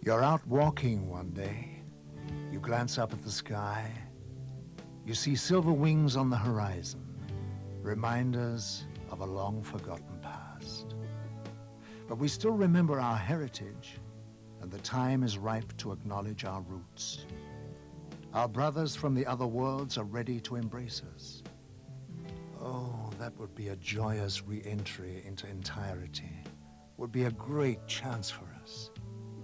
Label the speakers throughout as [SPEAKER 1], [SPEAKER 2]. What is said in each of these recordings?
[SPEAKER 1] You're out walking one day. You glance up at the sky. You see silver wings on the horizon, reminders of a long-forgotten past. But we still remember our heritage, and the time is ripe to acknowledge our roots. Our brothers from the other worlds are ready to embrace us. Oh, that would be a joyous re-entry into entirety. Would be a great chance for us.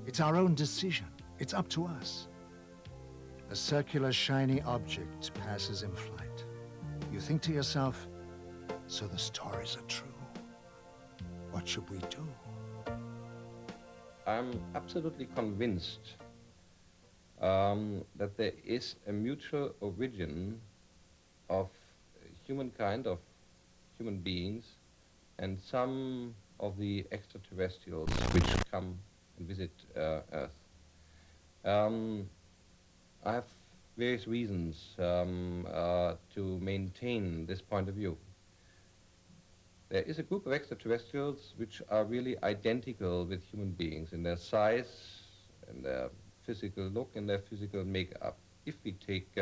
[SPEAKER 1] It's our own decision. It's up to us. A circular, shiny object passes in flight. You think to yourself, so the stories are true. What should we do?
[SPEAKER 2] I'm absolutely convinced that there is a mutual origin of humankind, of human beings, and some of the extraterrestrials which come and visit Earth. I have various reasons to maintain this point of view. There is a group of extraterrestrials which are really identical with human beings in their size, in their physical look, and their physical makeup. If we take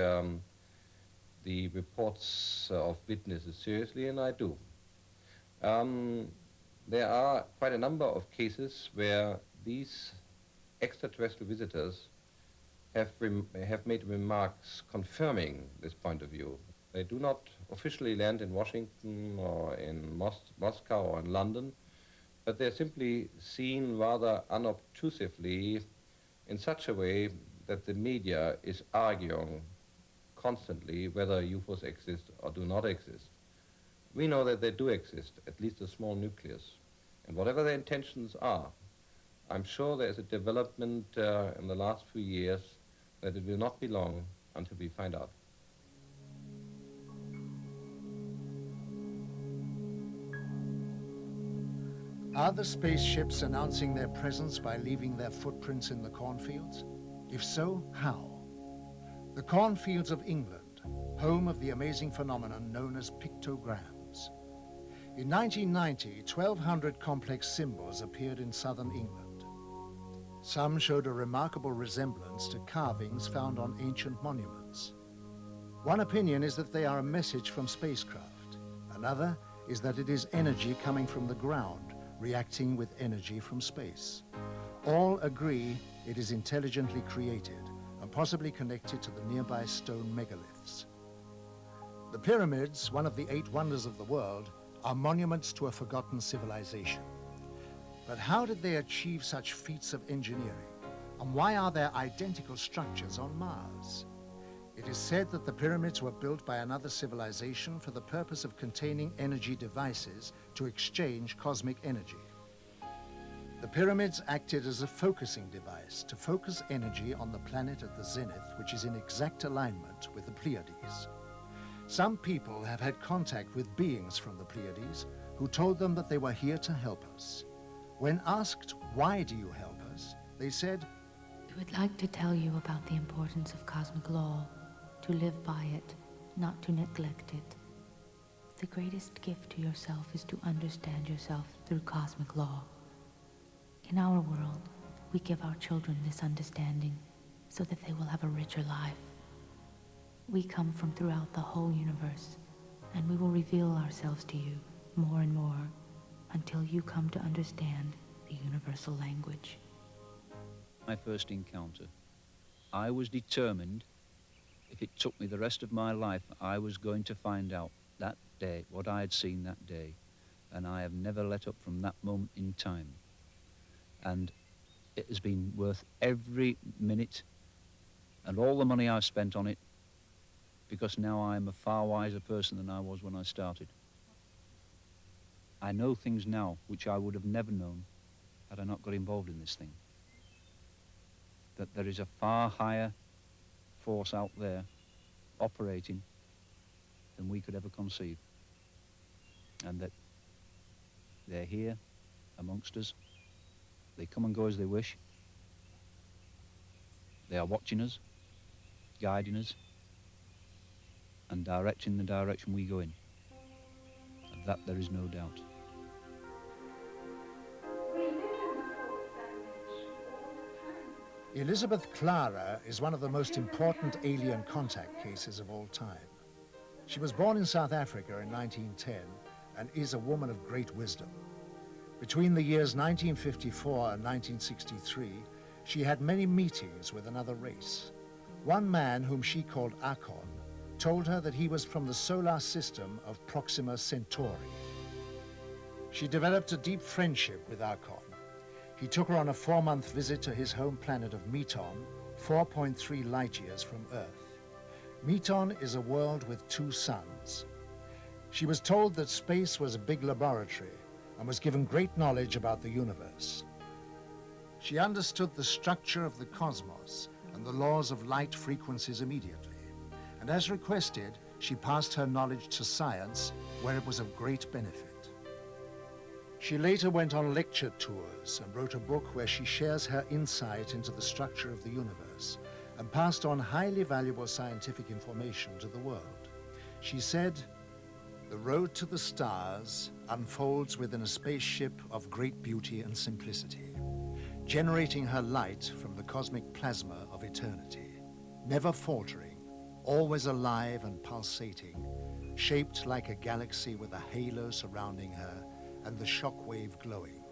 [SPEAKER 2] the reports of witnesses seriously, and I do. There are quite a number of cases where these extraterrestrial visitors have made remarks confirming this point of view. They do not officially land in Washington or in Moscow or in London, but they're simply seen rather unobtrusively in such a way that the media is arguing constantly whether UFOs exist or do not exist. We know that they do exist, at least a small nucleus. And whatever their intentions are, I'm sure there is a development in the last few years that it will not be long until we find out.
[SPEAKER 1] Are the spaceships announcing their presence by leaving their footprints in the cornfields? If so, how? The cornfields of England, home of the amazing phenomenon known as pictograms. In 1990, 1,200 complex symbols appeared in southern England. Some showed a remarkable resemblance to carvings found on ancient monuments. One opinion is that they are a message from spacecraft. Another is that it is energy coming from the ground, reacting with energy from space. All agree it is intelligently created and possibly connected to the nearby stone megaliths. The pyramids, one of the 8 wonders of the world, are monuments to a forgotten civilization. But how did they achieve such feats of engineering? And why are there identical structures on Mars? It is said that the pyramids were built by another civilization for the purpose of containing energy devices to exchange cosmic energy. The pyramids acted as a focusing device to focus energy on the planet at the zenith, which is in exact alignment with the Pleiades. Some people have had contact with beings from the Pleiades who told them that they were here to help us. When asked, why do you help us? They said,
[SPEAKER 3] "We would like to tell you about the importance of cosmic law, to live by it, not to neglect it. The greatest gift to yourself is to understand yourself through cosmic law. In our world, we give our children this understanding so that they will have a richer life. We come from throughout the whole universe, and we will reveal ourselves to you more and more until you come to understand the universal language."
[SPEAKER 4] My first encounter, I was determined, if it took me the rest of my life, I was going to find out that day what I had seen that day, and I have never let up from that moment in time. And it has been worth every minute and all the money I've spent on it, because now I'm a far wiser person than I was when I started. I know things now which I would have never known had I not got involved in this thing. That there is a far higher force out there operating than we could ever conceive. And that they're here amongst us. They come and go as they wish. They are watching us, guiding us, and directing the direction we go in. Of that there is no doubt.
[SPEAKER 1] Elizabeth Clara is one of the most important alien contact cases of all time. She was born in South Africa in 1910 and is a woman of great wisdom. Between the years 1954 and 1963, she had many meetings with another race. One man, whom she called Akon, told her that he was from the solar system of Proxima Centauri. She developed a deep friendship with Akon. He took her on a 4-month visit to his home planet of Meton, 4.3 light years from Earth. Meton is a world with 2 suns. She was told that space was a big laboratory and was given great knowledge about the universe. She understood the structure of the cosmos and the laws of light frequencies immediately, and as requested, she passed her knowledge to science, where it was of great benefit. She later went on lecture tours and wrote a book where she shares her insight into the structure of the universe and passed on highly valuable scientific information to the world. She said, "The road to the stars unfolds within a spaceship of great beauty and simplicity, generating her light from the cosmic plasma of eternity, never faltering, always alive and pulsating, shaped like a galaxy with a halo surrounding her and the shock wave glowing.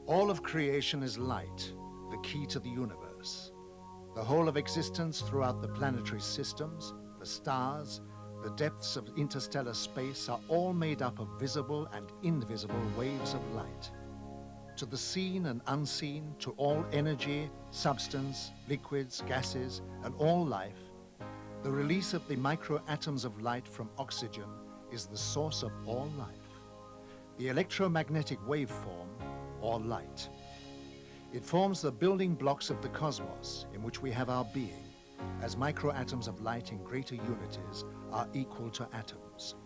[SPEAKER 1] All of creation is light, the key to the universe. The whole of existence throughout the planetary systems, the stars, the depths of interstellar space are all made up of visible and invisible waves of light. To the seen and unseen, to all energy, substance, liquids, gases, and all life, the release of the microatoms of light from oxygen is the source of all life. The electromagnetic waveform, or light. It forms the building blocks of the cosmos in which we have our being, as microatoms of light in greater unities are equal to atoms.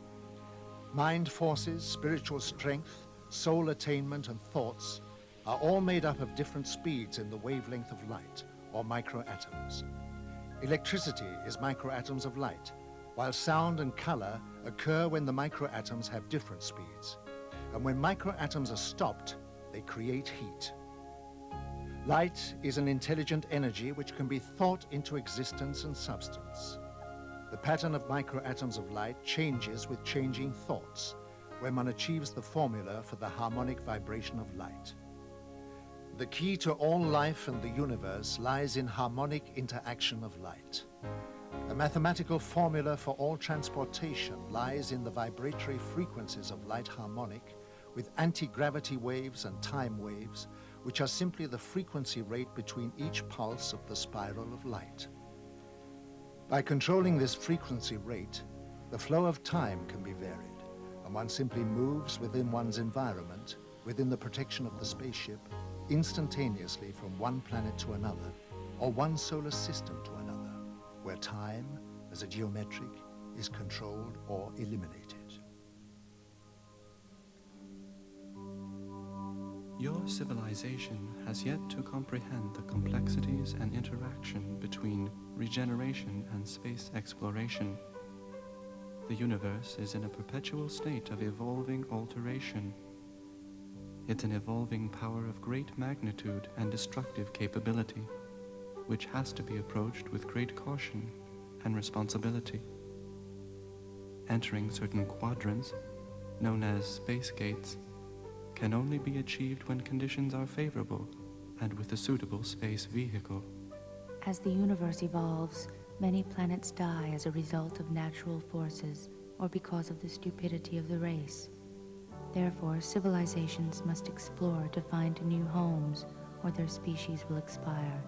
[SPEAKER 1] Mind forces, spiritual strength, soul attainment, and thoughts are all made up of different speeds in the wavelength of light, or microatoms. Electricity is microatoms of light, while sound and color occur when the microatoms have different speeds. And when microatoms are stopped, they create heat. Light is an intelligent energy which can be thought into existence and substance. The pattern of microatoms of light changes with changing thoughts, when one achieves the formula for the harmonic vibration of light. The key to all life and the universe lies in harmonic interaction of light. A mathematical formula for all transportation lies in the vibratory frequencies of light harmonic with anti-gravity waves and time waves, which are simply the frequency rate between each pulse of the spiral of light. By controlling this frequency rate, the flow of time can be varied, and one simply moves within one's environment, within the protection of the spaceship, instantaneously from one planet to another, or one solar system to another, where time, as a geometric, is controlled or eliminated.
[SPEAKER 5] Your civilization has yet to comprehend the complexities and interaction between regeneration and space exploration. The universe is in a perpetual state of evolving alteration. It's an evolving power of great magnitude and destructive capability, which has to be approached with great caution and responsibility. Entering certain quadrants, known as space gates, can only be achieved when conditions are favorable and with a suitable space vehicle.
[SPEAKER 3] As the universe evolves, many planets die as a result of natural forces or because of the stupidity of the race. Therefore, civilizations must explore to find new homes, or their species will expire.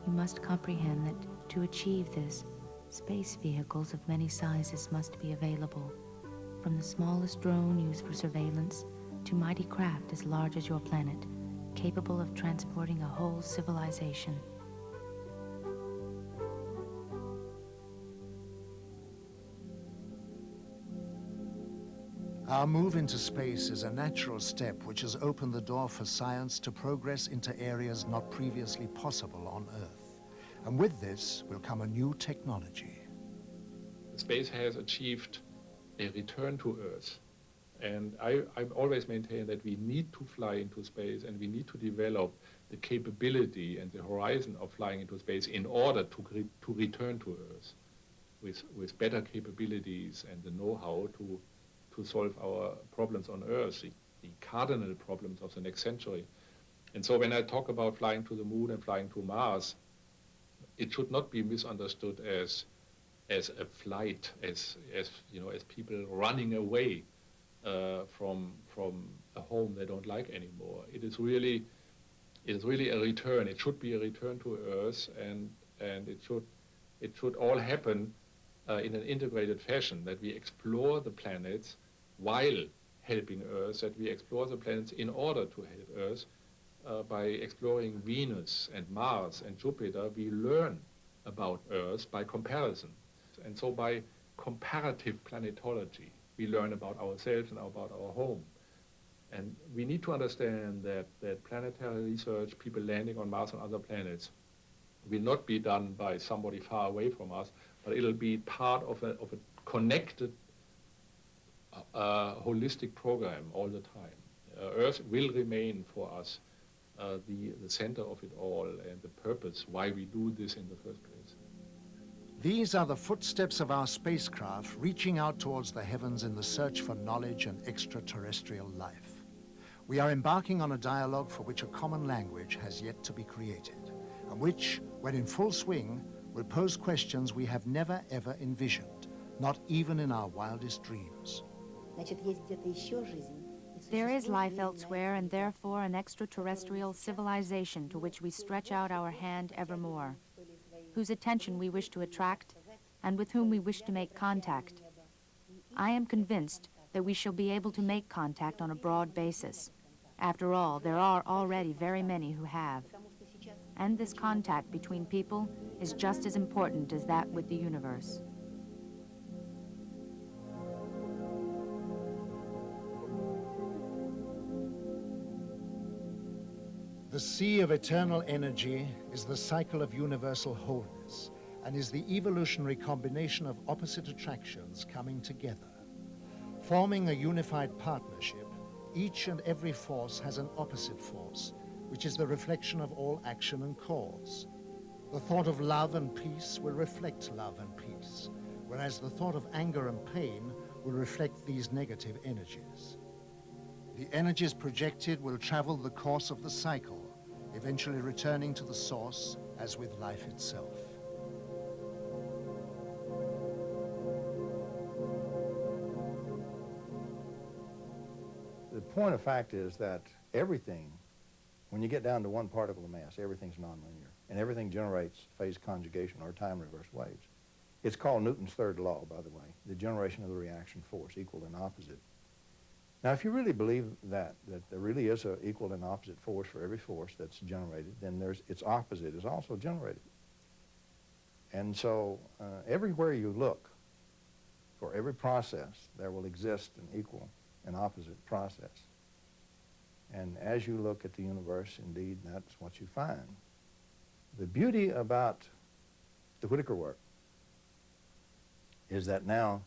[SPEAKER 3] You must comprehend that to achieve this, space vehicles of many sizes must be available, from the smallest drone used for surveillance to mighty craft as large as your planet, capable of transporting a whole civilization.
[SPEAKER 1] Our move into space is a natural step which has opened the door for science to progress into areas not previously possible on Earth. And with this will come a new technology.
[SPEAKER 6] Space has achieved a return to Earth. And I always maintain that we need to fly into space and we need to develop the capability and the horizon of flying into space in order to return to Earth with better capabilities and the know-how to solve our problems on Earth, the cardinal problems of the next century. And so when I talk about flying to the moon and flying to Mars, it should not be misunderstood as a flight, as people running away from a home they don't like anymore. It is really a return. It should be a return to Earth, and it should all happen in an integrated fashion, that we explore the planets while helping Earth, that we explore the planets in order to help Earth. By exploring Venus and Mars and Jupiter, we learn about Earth by comparison. And so by comparative planetology, we learn about ourselves and about our home. And we need to understand that planetary research, people landing on Mars and other planets, will not be done by somebody far away from us, but it'll be part of a connected, holistic program all the time. Earth will remain for us the center of it all and the purpose why we do this in the first place.
[SPEAKER 1] These are the footsteps of our spacecraft reaching out towards the heavens in the search for knowledge and extraterrestrial life. We are embarking on a dialogue for which a common language has yet to be created, and which, when in full swing, will pose questions we have never ever envisioned, not even in our wildest dreams.
[SPEAKER 7] There is life elsewhere, and therefore an extraterrestrial civilization to which we stretch out our hand evermore, whose attention we wish to attract, and with whom we wish to make contact. I am convinced that we shall be able to make contact on a broad basis. After all, there are already very many who have. And this contact between people is just as important as that with the universe.
[SPEAKER 1] The sea of eternal energy is the cycle of universal wholeness and is the evolutionary combination of opposite attractions coming together. Forming a unified partnership, each and every force has an opposite force, which is the reflection of all action and cause. The thought of love and peace will reflect love and peace, whereas the thought of anger and pain will reflect these negative energies. The energies projected will travel the course of the cycle, eventually returning to the source, as with life itself.
[SPEAKER 8] The point of fact is that everything, when you get down to one particle of mass, everything's nonlinear, and everything generates phase conjugation or time reverse waves. It's called Newton's third law, by the way, the generation of the reaction force, equal and opposite. Now, if you really believe that there really is an equal and opposite force for every force that's generated, then its opposite is also generated. And so everywhere you look, for every process, there will exist an equal and opposite process. And as you look at the universe, indeed, that's what you find. The beauty about the Whittaker work is that now,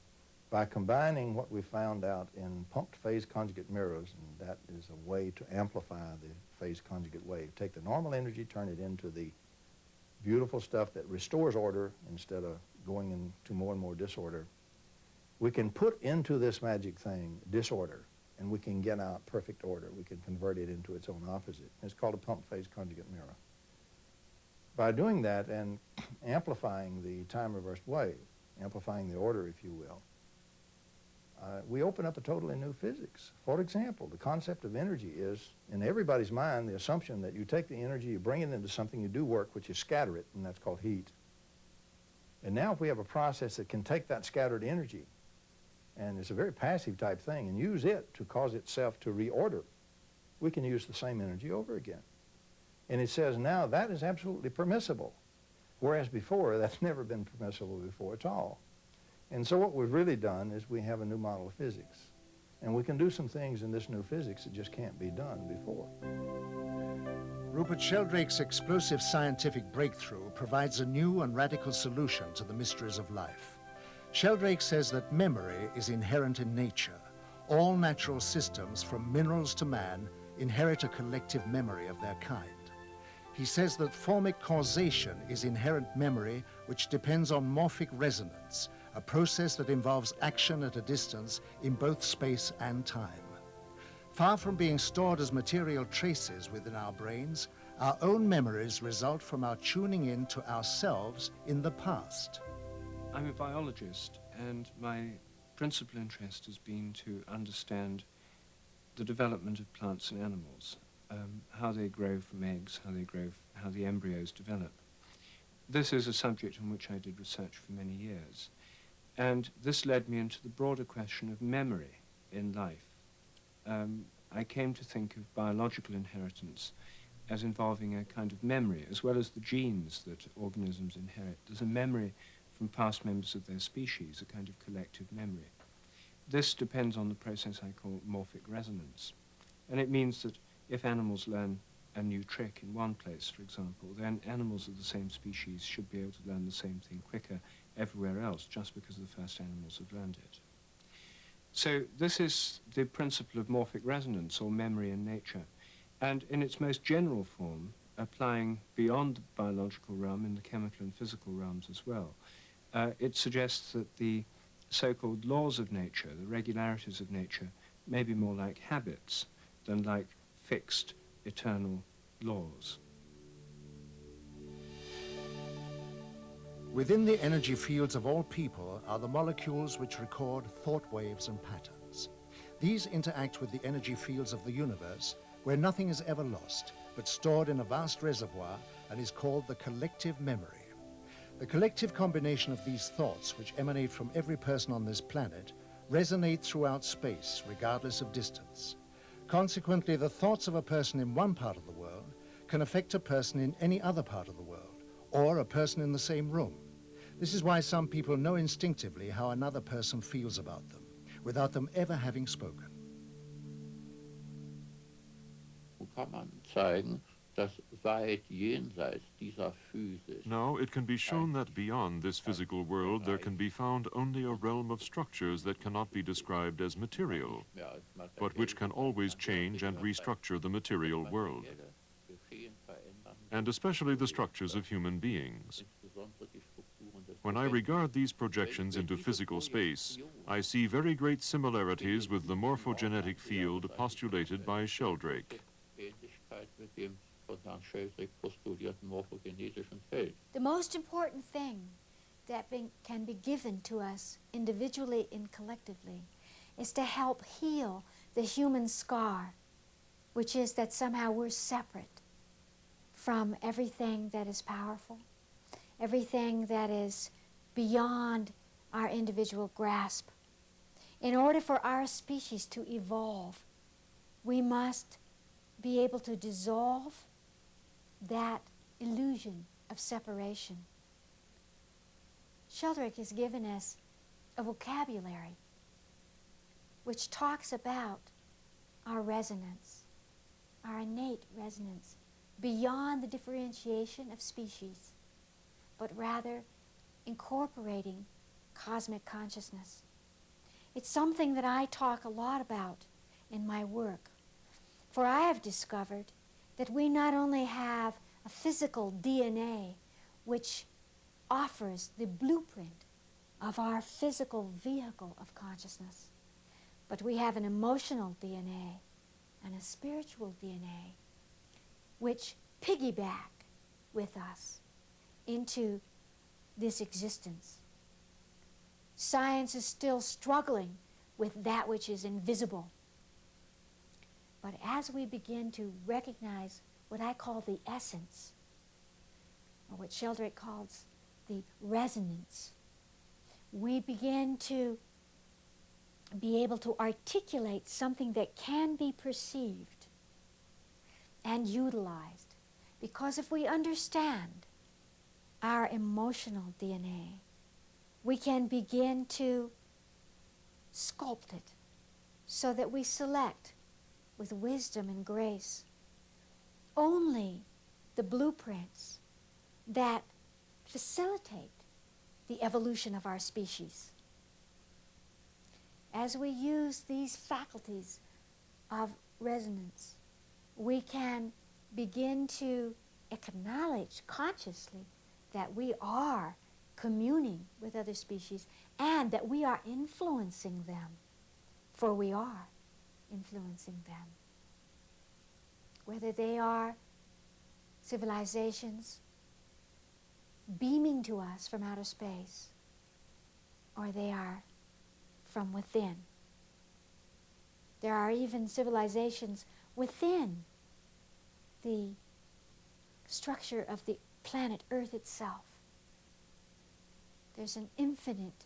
[SPEAKER 8] by combining what we found out in pumped phase conjugate mirrors, and that is a way to amplify the phase conjugate wave, take the normal energy, turn it into the beautiful stuff that restores order instead of going into more and more disorder, we can put into this magic thing disorder, and we can get out perfect order. We can convert it into its own opposite. It's called a pumped phase conjugate mirror. By doing that and amplifying the time reversed wave, amplifying the order, if you will, we open up a totally new physics. For example, the concept of energy is, in everybody's mind, the assumption that you take the energy, you bring it into something, you do work, which is scatter it, and that's called heat. And now if we have a process that can take that scattered energy, and it's a very passive type thing, and use it to cause itself to reorder, we can use the same energy over again. And it says now that is absolutely permissible, whereas before, that's never been permissible before at all. And so what we've really done is we have a new model of physics. And we can do some things in this new physics that just can't be done before.
[SPEAKER 1] Rupert Sheldrake's explosive scientific breakthrough provides a new and radical solution to the mysteries of life. Sheldrake says that memory is inherent in nature. All natural systems, from minerals to man, inherit a collective memory of their kind. He says that formic causation is inherent memory which depends on morphic resonance, a process that involves action at a distance in both space and time. Far from being stored as material traces within our brains, our own memories result from our tuning in to ourselves in the past.
[SPEAKER 5] I'm a biologist, and my principal interest has been to understand the development of plants and animals, how they grow from eggs, how the embryos develop. This is a subject on which I did research for many years, and this led me into the broader question of memory in life. I came to think of biological inheritance as involving a kind of memory, as well as the genes that organisms inherit. There's a memory from past members of their species, a kind of collective memory. This depends on the process I call morphic resonance. And it means that if animals learn a new trick in one place, for example, then animals of the same species should be able to learn the same thing quicker everywhere else, just because the first animals have learned it. So this is the principle of morphic resonance, or memory in nature. And in its most general form, applying beyond the biological realm in the chemical and physical realms as well, it suggests that the so-called laws of nature, the regularities of nature, may be more like habits than like fixed, eternal laws.
[SPEAKER 1] Within the energy fields of all people are the molecules which record thought waves and patterns. These interact with the energy fields of the universe, where nothing is ever lost, but stored in a vast reservoir and is called the collective memory. The collective combination of these thoughts, which emanate from every person on this planet, resonate throughout space, regardless of distance. Consequently, the thoughts of a person in one part of the world can affect a person in any other part of the world, or a person in the same room. This is why some people know instinctively how another person feels about them, without them ever having spoken.
[SPEAKER 9] Kann man zeigen, dass weit jenseits dieser Physis.
[SPEAKER 10] Now, it can be shown that beyond this physical world there can be found only a realm of structures that cannot be described as material, but which can always change and restructure the material world, and especially the structures of human beings. When I regard these projections into physical space, I see very great similarities with the morphogenetic field postulated by Sheldrake.
[SPEAKER 11] The most important thing that can be given to us individually and collectively is to help heal the human scar, which is that somehow we're separate from everything that is powerful, everything that is beyond our individual grasp. In order for our species to evolve, we must be able to dissolve that illusion of separation. Sheldrake has given us a vocabulary which talks about our resonance, our innate resonance, beyond the differentiation of species, but rather incorporating cosmic consciousness. It's something that I talk a lot about in my work, for I have discovered that we not only have a physical DNA which offers the blueprint of our physical vehicle of consciousness, but we have an emotional DNA and a spiritual DNA which piggyback with us into this existence. Science is still struggling with that which is invisible. But as we begin to recognize what I call the essence, or what Sheldrake calls the resonance, we begin to be able to articulate something that can be perceived and utilized. Because if we understand our emotional DNA, we can begin to sculpt it so that we select with wisdom and grace only the blueprints that facilitate the evolution of our species. As we use these faculties of resonance, we can begin to acknowledge consciously that we are communing with other species and that we are influencing them, for we are influencing them. Whether they are civilizations beaming to us from outer space, or they are from within. There are even civilizations within the structure of the planet Earth itself. There's an infinite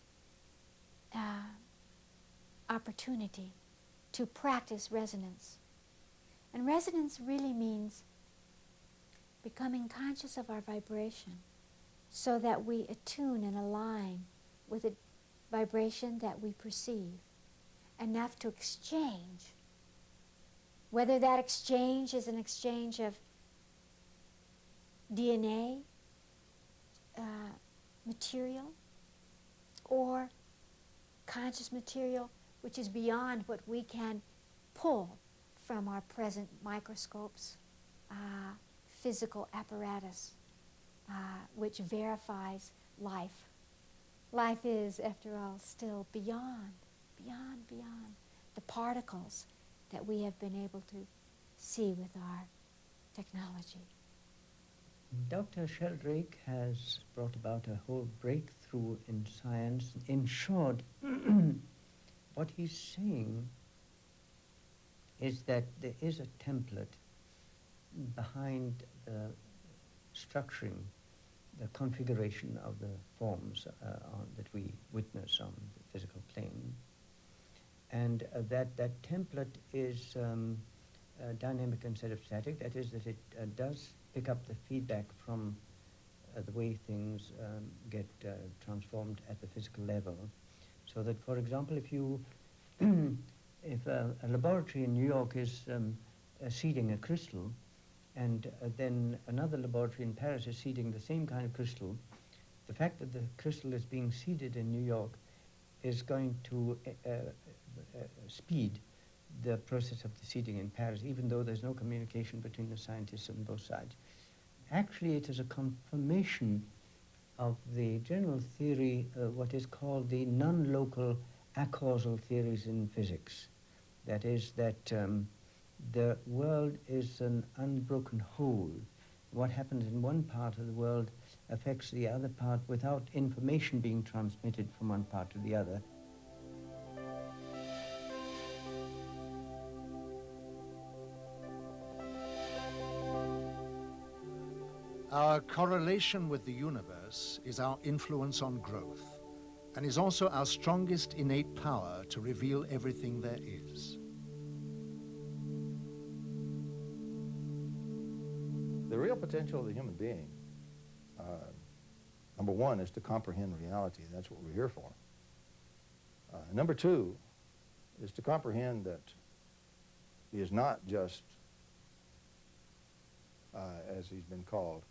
[SPEAKER 11] opportunity to practice resonance. And resonance really means becoming conscious of our vibration so that we attune and align with a vibration that we perceive, enough to exchange. Whether that exchange is an exchange of DNA material or conscious material which is beyond what we can pull from our present microscopes, physical apparatus, which verifies life. Life is, after all, still beyond the particles that we have been able to see with our technology.
[SPEAKER 12] Dr. Sheldrake has brought about a whole breakthrough in science. In short, what he's saying is that there is a template behind the structuring, the configuration of the forms that we witness on the physical plane. And that template is dynamic instead of static. That is, that it does pick up the feedback from the way things get transformed at the physical level. So that, for example, if you, if a laboratory in New York is seeding a crystal, and then another laboratory in Paris is seeding the same kind of crystal, the fact that the crystal is being seeded in New York is going to speed the process of the seeding in Paris, even though there's no communication between the scientists on both sides. Actually, it is a confirmation of the general theory, what is called the non-local acausal theories in physics. That is, that the world is an unbroken whole. What happens in one part of the world affects the other part without information being transmitted from one part to the other.
[SPEAKER 1] Our correlation with the universe is our influence on growth, and is also our strongest innate power to reveal everything there is.
[SPEAKER 8] The real potential of the human being, number one, is to comprehend reality. That's what we're here for. Number two is to comprehend that he is not just, as he's been called,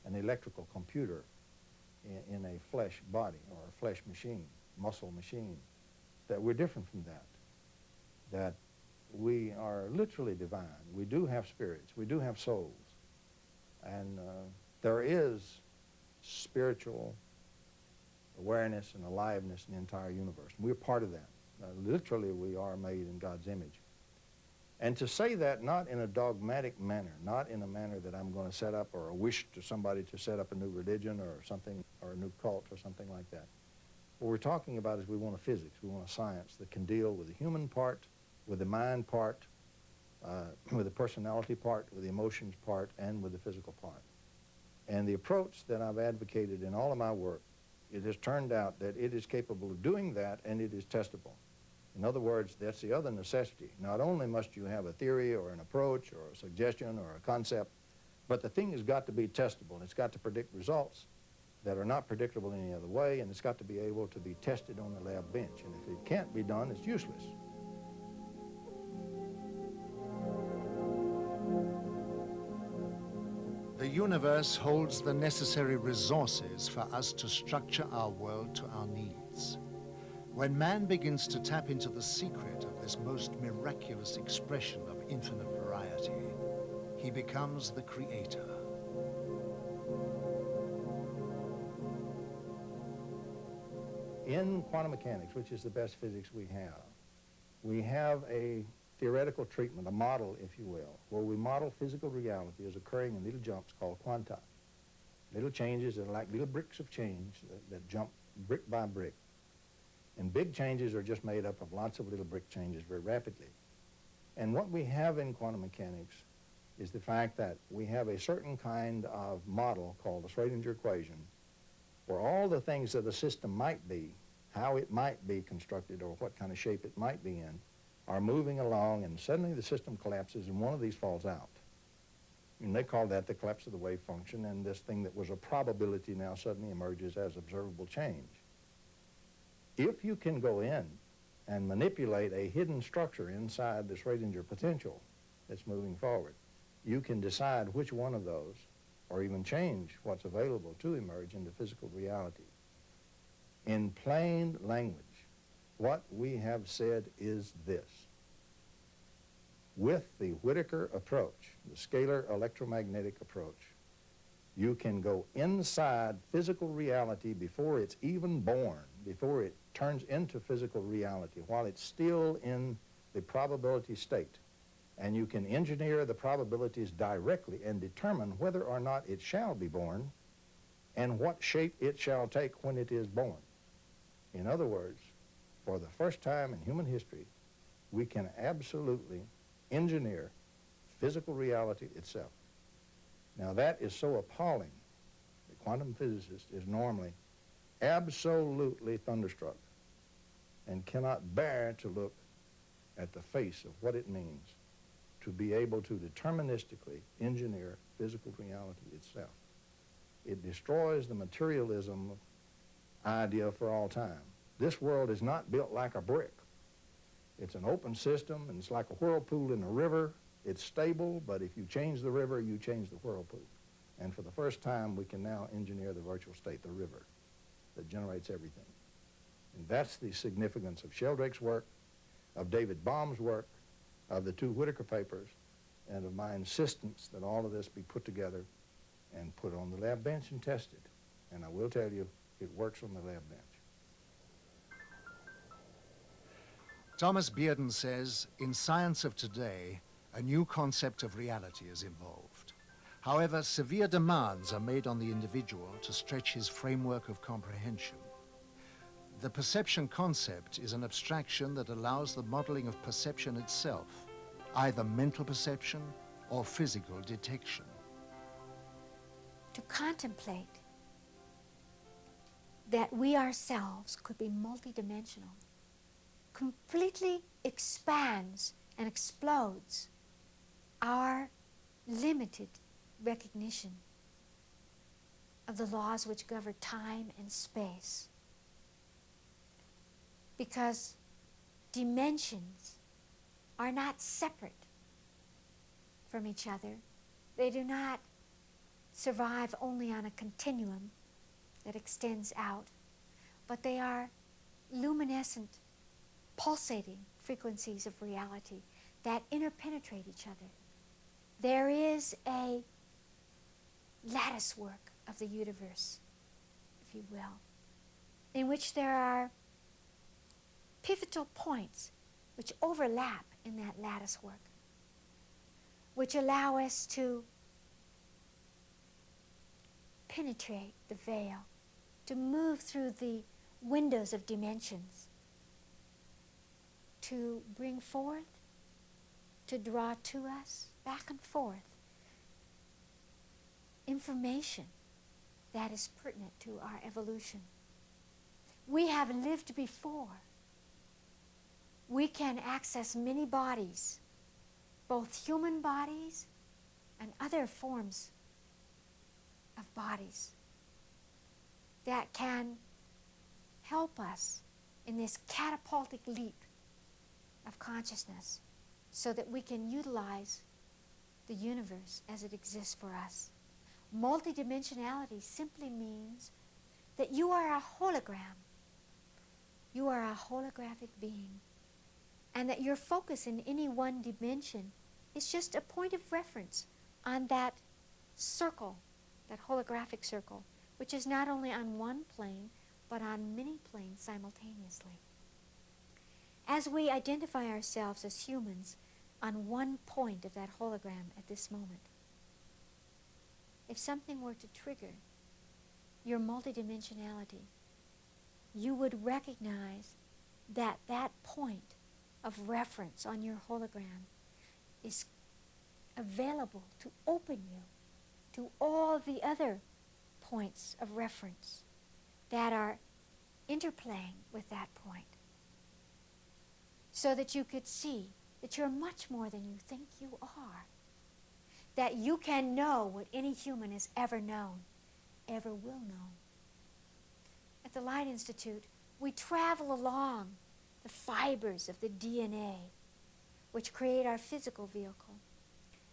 [SPEAKER 8] an electrical computer in a flesh body or a flesh machine, muscle machine, that we're different from that, that we are literally divine. We do have spirits. We do have souls. And there is spiritual awareness and aliveness in the entire universe. We're part of that. Literally, we are made in God's image. And to say that not in a dogmatic manner, not in a manner that I'm going to set up or a wish to somebody to set up a new religion or something, or a new cult or something like that. What we're talking about is we want a physics, we want a science that can deal with the human part, with the mind part, with the personality part, with the emotions part, and with the physical part. And the approach that I've advocated in all of my work, it has turned out that it is capable of doing that, and it is testable. In other words, that's the other necessity. Not only must you have a theory or an approach or a suggestion or a concept, but the thing has got to be testable. It's got to predict results that are not predictable any other way, and it's got to be able to be tested on the lab bench. And if it can't be done, it's useless.
[SPEAKER 1] The universe holds the necessary resources for us to structure our world to our needs. When man begins to tap into the secret of this most miraculous expression of infinite variety, he becomes the creator.
[SPEAKER 8] In quantum mechanics, which is the best physics we have a theoretical treatment, a model, if you will, where we model physical reality as occurring in little jumps called quanta. Little changes that are like little bricks of change that jump brick by brick. And big changes are just made up of lots of little brick changes very rapidly. And what we have in quantum mechanics is the fact that we have a certain kind of model called the Schrodinger equation, where all the things that a system might be, how it might be constructed or what kind of shape it might be in, are moving along, and suddenly the system collapses and one of these falls out. And they call that the collapse of the wave function, and this thing that was a probability now suddenly emerges as observable change. If you can go in and manipulate a hidden structure inside the Schrodinger potential that's moving forward, you can decide which one of those, or even change what's available to emerge into physical reality. In plain language, what we have said is this. With the Whittaker approach, the scalar electromagnetic approach, you can go inside physical reality before it's even born, before it turns into physical reality, while it's still in the probability state. And you can engineer the probabilities directly and determine whether or not it shall be born and what shape it shall take when it is born. In other words, for the first time in human history, we can absolutely engineer physical reality itself. Now that is so appalling, the quantum physicist is normally absolutely thunderstruck and cannot bear to look at the face of what it means to be able to deterministically engineer physical reality itself. It destroys the materialism idea for all time. This world is not built like a brick. It's an open system, and it's like a whirlpool in a river. It's stable, but if you change the river, you change the whirlpool. And for the first time, we can now engineer the virtual state, the river, that generates everything. And that's the significance of Sheldrake's work, of David Bohm's work, of the two Whittaker papers, and of my insistence that all of this be put together and put on the lab bench and tested. And I will tell you, it works on the lab bench.
[SPEAKER 1] Thomas Bearden says, in science of today, a new concept of reality is involved. However, severe demands are made on the individual to stretch his framework of comprehension. The perception concept is an abstraction that allows the modeling of perception itself, either mental perception or physical detection.
[SPEAKER 11] To contemplate that we ourselves could be multidimensional completely expands and explodes our limited recognition of the laws which govern time and space. Because dimensions are not separate from each other. They do not survive only on a continuum that extends out, but they are luminescent, pulsating frequencies of reality that interpenetrate each other. There is a lattice work of the universe, if you will, in which there are pivotal points which overlap in that lattice work, which allow us to penetrate the veil, to move through the windows of dimensions, to bring forth, to draw to us, back and forth, information that is pertinent to our evolution. We have lived before. We can access many bodies, both human bodies and other forms of bodies that can help us in this catapultic leap of consciousness so that we can utilize the universe as it exists for us. Multidimensionality simply means that you are a hologram. You are a holographic being, and that your focus in any one dimension is just a point of reference on that circle, that holographic circle, which is not only on one plane, but on many planes simultaneously. As we identify ourselves as humans on one point of that hologram at this moment, if something were to trigger your multidimensionality, you would recognize that that point of reference on your hologram is available to open you to all the other points of reference that are interplaying with that point, so that you could see that you're much more than you think you are, that you can know what any human has ever known, ever will know. At the Light Institute, we travel along the fibers of the DNA which create our physical vehicle,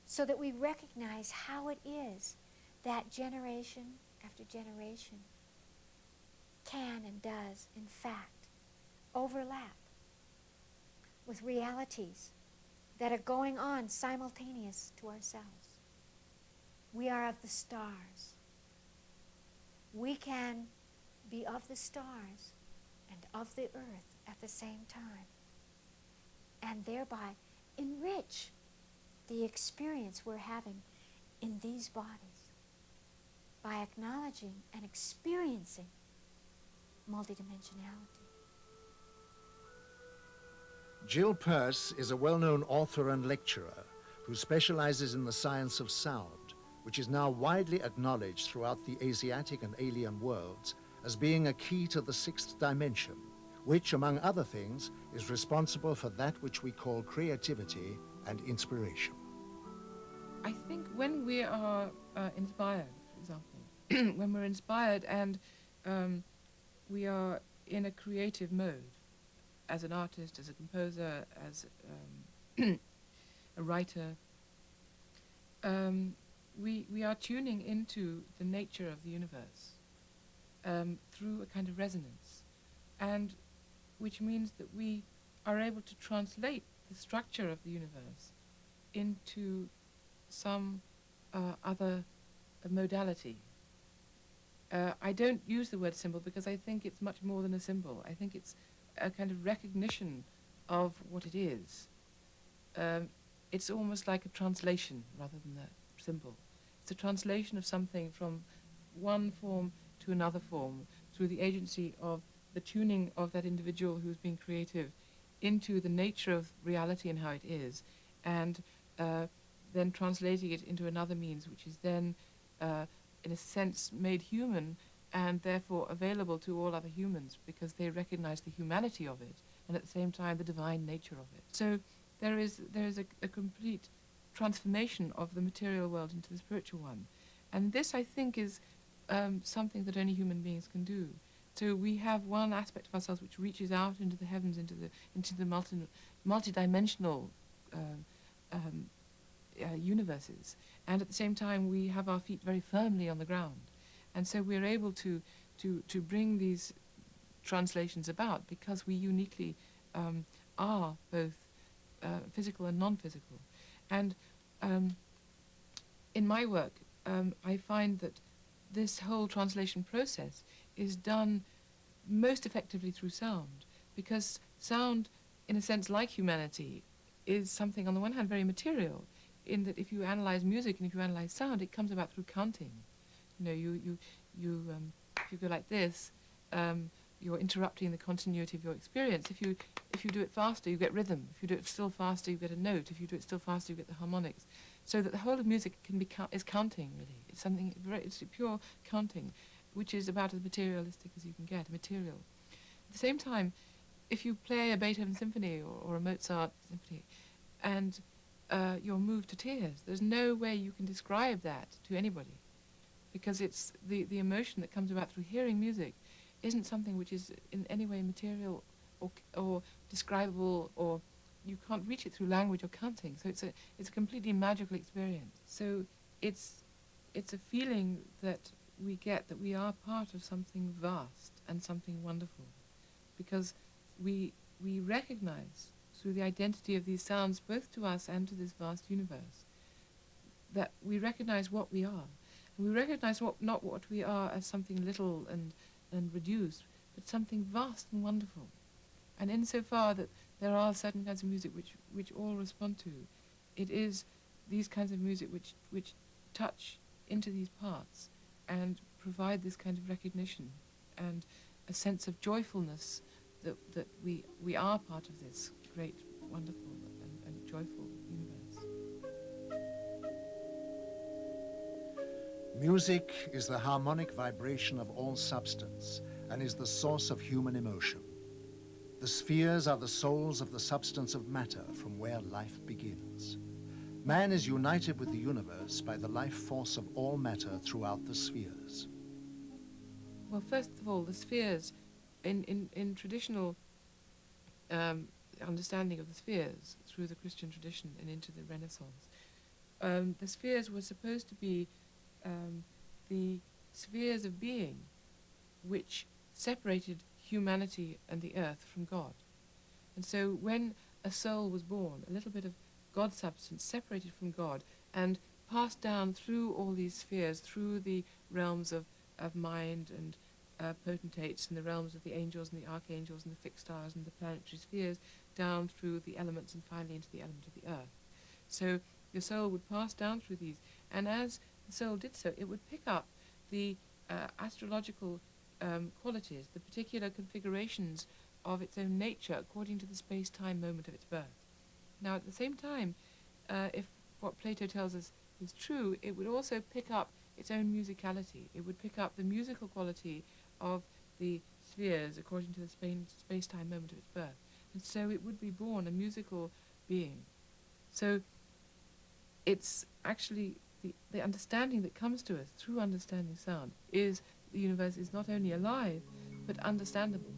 [SPEAKER 11] so that we recognize how it is that generation after generation can and does, in fact, overlap with realities that are going on simultaneous to ourselves. We are of the stars. We can be of the stars and of the earth at the same time, and thereby enrich the experience we're having in these bodies by acknowledging and experiencing multidimensionality.
[SPEAKER 1] Jill Peirce is a well-known author and lecturer who specializes in the science of sound, which is now widely acknowledged throughout the Asiatic and alien worlds as being a key to the sixth dimension, which, among other things, is responsible for that which we call creativity and inspiration.
[SPEAKER 13] I think when we are inspired, for example, when we're inspired and we are in a creative mode, as an artist, as a composer, as a writer, we are tuning into the nature of the universe through a kind of resonance, and which means that we are able to translate the structure of the universe into some other modality. I don't use the word symbol because I think it's much more than a symbol. I think it's a kind of recognition of what it is. It's almost like a translation rather than a symbol. It's a translation of something from one form to another form through the agency of the tuning of that individual who's being creative into the nature of reality and how it is, and then translating it into another means, which is then, in a sense, made human and therefore available to all other humans because they recognize the humanity of it and at the same time the divine nature of it. So there is a complete transformation of the material world into the spiritual one. And this, I think, is something that only human beings can do. So we have one aspect of ourselves which reaches out into the heavens, into the multi-dimensional universes, and at the same time we have our feet very firmly on the ground. And so we're able to bring these translations about because we uniquely are both physical and non-physical. And in my work, I find that this whole translation process is done most effectively through sound, because sound, in a sense like humanity, is something on the one hand very material, in that if you analyze music and if you analyze sound, it comes about through counting. You know, if you go like this, you're interrupting the continuity of your experience. If you do it faster, you get rhythm. If you do it still faster, you get a note. If you do it still faster, you get the harmonics. So that the whole of music is counting, really. It's something it's pure counting, which is about as materialistic as you can get, material. At the same time, if you play a Beethoven symphony or a Mozart symphony, and you're moved to tears, there's no way you can describe that to anybody, because it's the emotion that comes about through hearing music isn't something which is in any way material or describable, or you can't reach it through language or counting. So it's a completely magical experience. So it's a feeling that we get that we are part of something vast and something wonderful, because we recognize through the identity of these sounds, both to us and to this vast universe, that we recognize what we are. And we recognize not what we are as something little and reduced, but something vast and wonderful. And insofar that there are certain kinds of music which all respond to, it is these kinds of music which touch into these parts and provide this kind of recognition and a sense of joyfulness that we are part of this great, wonderful and joyful universe.
[SPEAKER 1] Music is the harmonic vibration of all substance and is the source of human emotion. The spheres are the souls of the substance of matter from where life begins. Man is united with the universe by the life force of all matter throughout the spheres.
[SPEAKER 13] Well, first of all, the spheres, in traditional understanding of the spheres through the Christian tradition and into the Renaissance, the spheres were supposed to be the spheres of being which separated humanity and the earth from God. And so when a soul was born, a little bit of God substance separated from God and passed down through all these spheres, through the realms of mind and potentates and the realms of the angels and the archangels and the fixed stars and the planetary spheres, down through the elements and finally into the element of the earth. So the soul would pass down through these, and as the soul did so, it would pick up the astrological qualities, the particular configurations of its own nature according to the space-time moment of its birth. Now, at the same time, if what Plato tells us is true, it would also pick up its own musicality. It would pick up the musical quality of the spheres according to the space-time moment of its birth. And so it would be born a musical being. So it's actually the understanding that comes to us through understanding sound is the universe is not only alive, but understandable.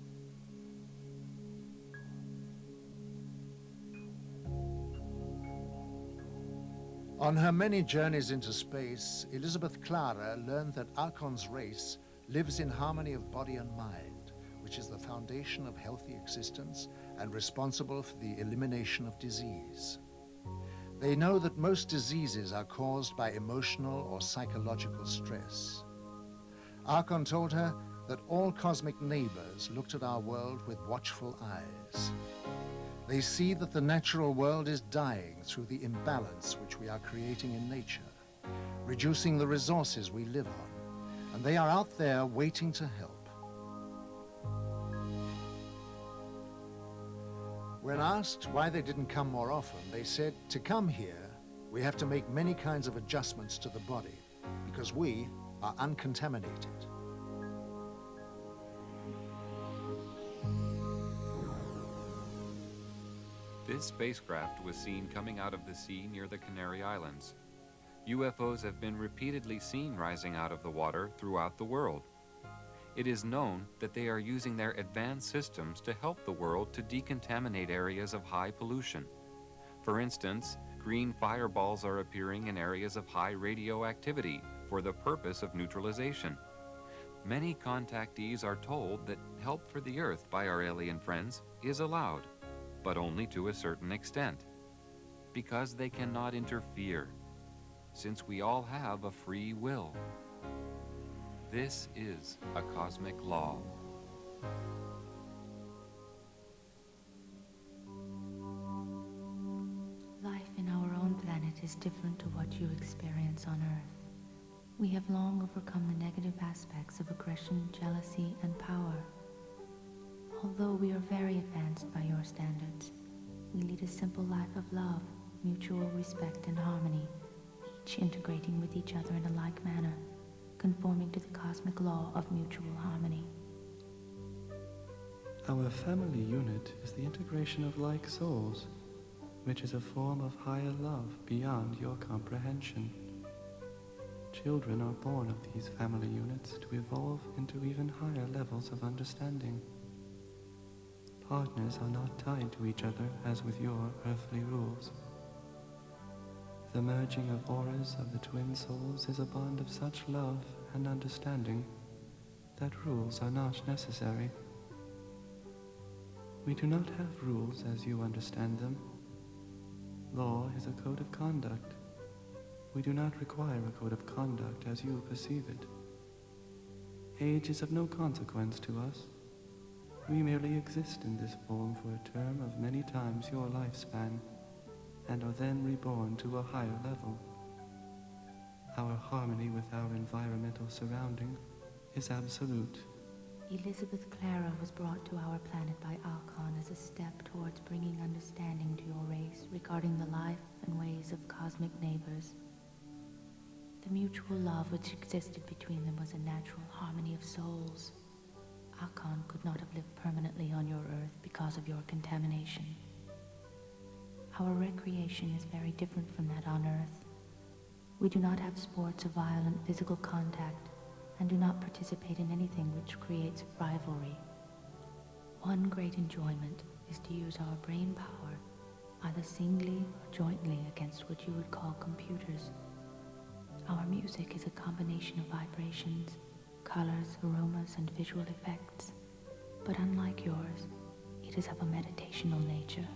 [SPEAKER 1] On her many journeys into space, Elizabeth Clara learned that Archon's race lives in harmony of body and mind, which is the foundation of healthy existence and responsible for the elimination of disease. They know that most diseases are caused by emotional or psychological stress. Archon told her that all cosmic neighbors looked at our world with watchful eyes. They see that the natural world is dying through the imbalance which we are creating in nature, reducing the resources we live on, and they are out there waiting to help. When asked why they didn't come more often, they said, to come here, we have to make many kinds of adjustments to the body because we are uncontaminated.
[SPEAKER 14] This spacecraft was seen coming out of the sea near the Canary Islands. UFOs have been repeatedly seen rising out of the water throughout the world. It is known that they are using their advanced systems to help the world to decontaminate areas of high pollution. For instance, green fireballs are appearing in areas of high radioactivity for the purpose of neutralization. Many contactees are told that help for the Earth by our alien friends is allowed, but only to a certain extent, because they cannot interfere, since we all have a free will. This is a cosmic law.
[SPEAKER 3] Life in our own planet is different to what you experience on Earth. We have long overcome the negative aspects of aggression, jealousy, and power. Although we are very advanced by your standards, we lead a simple life of love, mutual respect, and harmony, each integrating with each other in a like manner, conforming to the cosmic law of mutual harmony.
[SPEAKER 5] Our family unit is the integration of like souls, which is a form of higher love beyond your comprehension. Children are born of these family units to evolve into even higher levels of understanding. Partners are not tied to each other as with your earthly rules. The merging of auras of the twin souls is a bond of such love and understanding that rules are not necessary. We do not have rules as you understand them. Law is a code of conduct. We do not require a code of conduct as you perceive it. Age is of no consequence to us. we merely exist in this form for a term of many times your lifespan, and are then reborn to a higher level. Our harmony with our environmental surrounding is absolute.
[SPEAKER 3] Elizabeth Clara was brought to our planet by Archon as a step towards bringing understanding to your race regarding the life and ways of cosmic neighbors. The mutual love which existed between them was a natural harmony of souls. Archon could not have lived permanently on your Earth because of your contamination. Our recreation is very different from that on Earth. We do not have sports of violent physical contact, and do not participate in anything which creates rivalry. One great enjoyment is to use our brain power, either singly or jointly, against what you would call computers. Our music is a combination of vibrations, colors, aromas, and visual effects, but unlike yours, it is of a meditational nature.